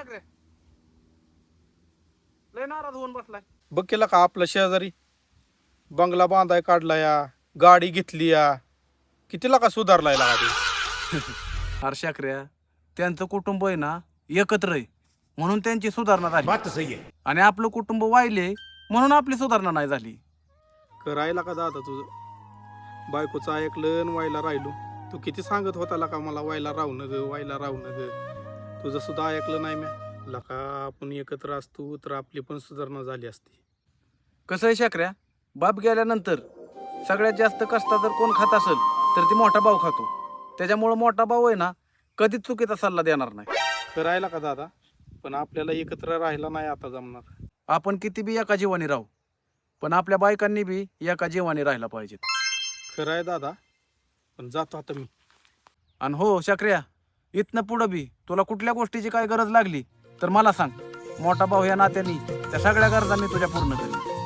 शाकरे लय नाराज होऊन बसलाय. बघ केला का आपला शेजारी बंगला बांधाय काढला या, गाडी घेतली या, कितीला का सुधारलाय लागा अरे शाकऱ्या त्यांचं कुटुंब आहे ना एकत्र आहे म्हणून त्यांची सुधारणा झाली. बात तो सही है. आणि आपलं कुटुंब वाहिले म्हणून आपली सुधारणा नाही झाली. करायला का दादा तुझं बायकोचं ऐकलं आणि व्हायला राहिलो. तू किती सांगत होता का मला व्हायला राहू न ग, व्हायला राहू न ग, तुझं सुद्धा ऐकलं नाही म्या. लका आपण एकत्र असतो तर आपली पण सुधारणा झाली असती. कसं आहे शाकऱ्या, बाप गेल्यानंतर सगळ्यात जास्त कष्ट जर कोण खात असेल तर ती मोठा भाऊ खातो. त्याच्यामुळं मोठा भाऊ आहे ना कधीच चुकीचा सल्ला देणार नाही. करायला का दादा, पण आपल्याला एकत्र राहायला नाही आता जमणार. आपण किती बी एका जीवाने राहू पण आपल्या बायकांनी बी एका जीवाने राहायला पाहिजेत. खरं आहे दादा, पण जातो आता मी. आणि हो शाकऱ्या, इथनं पुढं बी तुला कुठल्या गोष्टीची काय गरज लागली तर मला सांग. मोठा भाऊ या नात्याने त्या सगळ्या गरजा मी तुझ्या पूर्ण करेन.